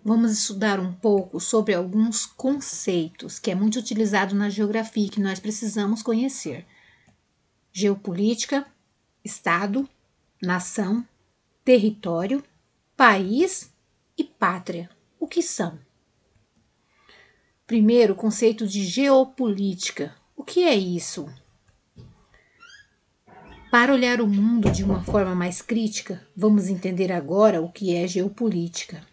vamos estudar um pouco sobre alguns conceitos que é muito utilizado na geografia e que nós precisamos conhecer. Geopolítica, Estado, nação, território, país e pátria. O que são? Primeiro, o conceito de geopolítica. O que é isso? Para olhar o mundo de uma forma mais crítica, vamos entender agora o que é geopolítica.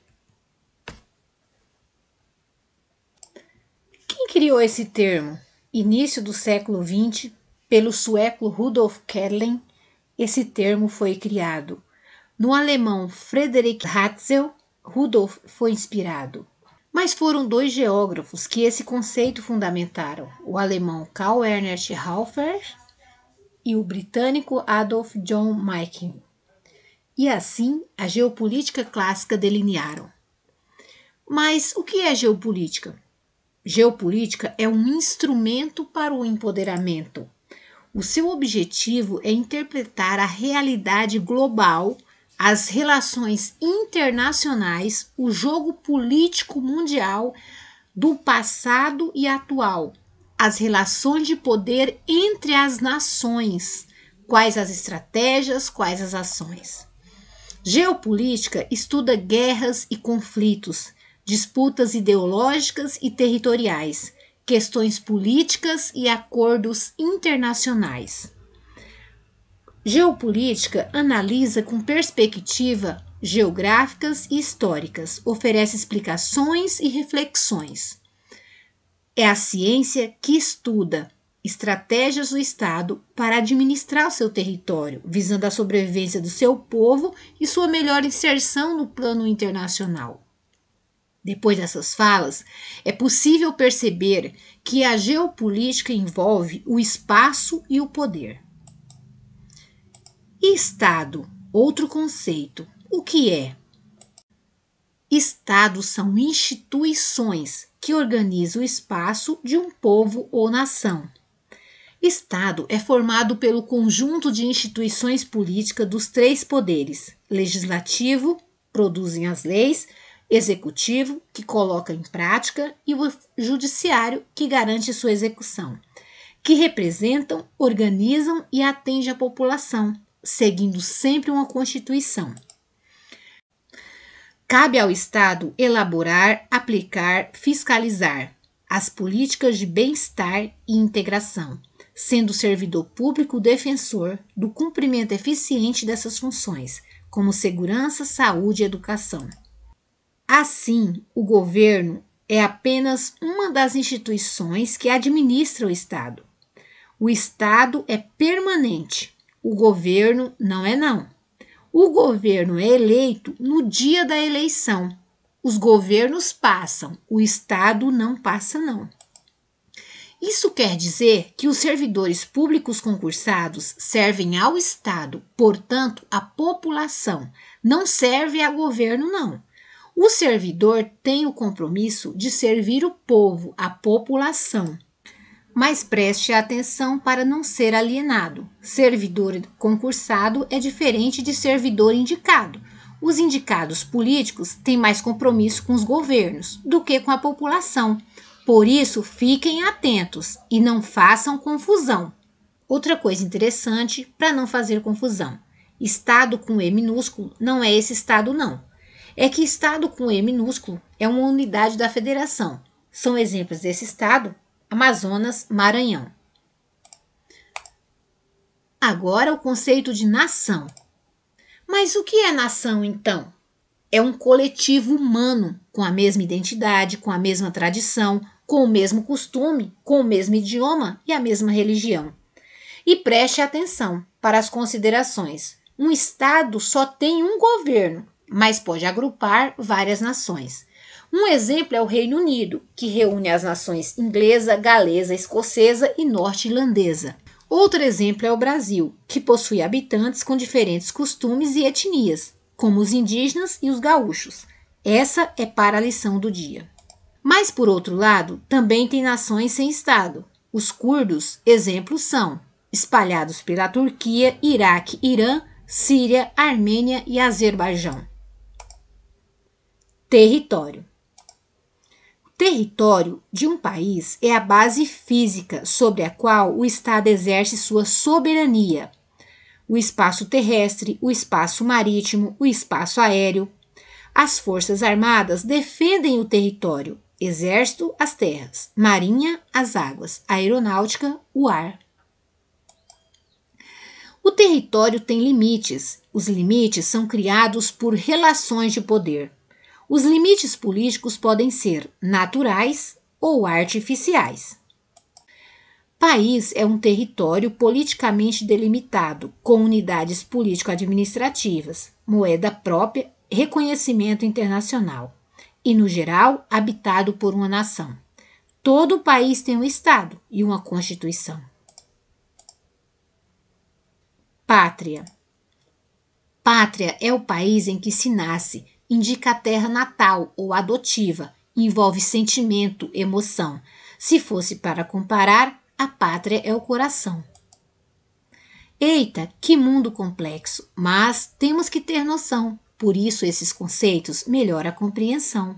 Quem criou esse termo? Início do século XX, pelo sueco Rudolf Kellen, esse termo foi criado. No alemão Friedrich Ratzel, Rudolf foi inspirado. Mas foram dois geógrafos que esse conceito fundamentaram, o alemão Karl Ernst Hafer e o britânico Adolf John Mechain. E assim, a geopolítica clássica delinearam. Mas o que é geopolítica? Geopolítica é um instrumento para o empoderamento. O seu objetivo é interpretar a realidade global, as relações internacionais, o jogo político mundial do passado e atual, as relações de poder entre as nações, quais as estratégias, quais as ações. Geopolítica estuda guerras e conflitos, disputas ideológicas e territoriais, questões políticas e acordos internacionais. Geopolítica analisa com perspectiva geográficas e históricas, oferece explicações e reflexões. É a ciência que estuda estratégias do Estado para administrar o seu território, visando a sobrevivência do seu povo e sua melhor inserção no plano internacional. Depois dessas falas, é possível perceber que a geopolítica envolve o espaço e o poder. E Estado, outro conceito. O que é? Estados são instituições que organizam o espaço de um povo ou nação. Estado é formado pelo conjunto de instituições políticas dos três poderes: legislativo, produzem as leis, executivo, que coloca em prática, e o judiciário, que garante sua execução, que representam, organizam e atendem a população, seguindo sempre uma Constituição. Cabe ao Estado elaborar, aplicar, fiscalizar as políticas de bem-estar e integração, sendo servidor público defensor do cumprimento eficiente dessas funções, como segurança, saúde e educação. Assim, o governo é apenas uma das instituições que administra o Estado. O Estado é permanente, o governo não é não. O governo é eleito no dia da eleição. Os governos passam, o Estado não passa não. Isso quer dizer que os servidores públicos concursados servem ao Estado, portanto, à população, não serve a governo não. O servidor tem o compromisso de servir o povo, a população. Mas preste atenção para não ser alienado. Servidor concursado é diferente de servidor indicado. Os indicados políticos têm mais compromisso com os governos do que com a população. Por isso, fiquem atentos e não façam confusão. Outra coisa interessante para não fazer confusão: Estado com E minúsculo não é esse Estado não. É que Estado com E minúsculo é uma unidade da federação. São exemplos desse Estado: Amazonas, Maranhão. Agora o conceito de nação. Mas o que é nação, então? É um coletivo humano com a mesma identidade, com a mesma tradição, com o mesmo costume, com o mesmo idioma e a mesma religião. E preste atenção para as considerações. Um Estado só tem um governo, mas pode agrupar várias nações. Um exemplo é o Reino Unido, que reúne as nações inglesa, galesa, escocesa e norte-irlandesa. Outro exemplo é o Brasil, que possui habitantes com diferentes costumes e etnias, como os indígenas e os gaúchos. Essa é para a lição do dia. Mas, por outro lado, também tem nações sem Estado. Os curdos, exemplos são espalhados pela Turquia, Iraque, Irã, Síria, Armênia e Azerbaijão. Território. O território de um país é a base física sobre a qual o Estado exerce sua soberania. O espaço terrestre, o espaço marítimo, o espaço aéreo. As Forças Armadas defendem o território, Exército, as terras, Marinha, as águas, Aeronáutica, o ar. O território tem limites. Os limites são criados por relações de poder. Os limites políticos podem ser naturais ou artificiais. País é um território politicamente delimitado, com unidades político-administrativas, moeda própria, reconhecimento internacional e, no geral, habitado por uma nação. Todo país tem um Estado e uma Constituição. Pátria. Pátria é o país em que se nasce, indica a terra natal ou adotiva, envolve sentimento, emoção. Se fosse para comparar, a pátria é o coração. Eita, que mundo complexo, mas temos que ter noção, por isso esses conceitos melhora a compreensão.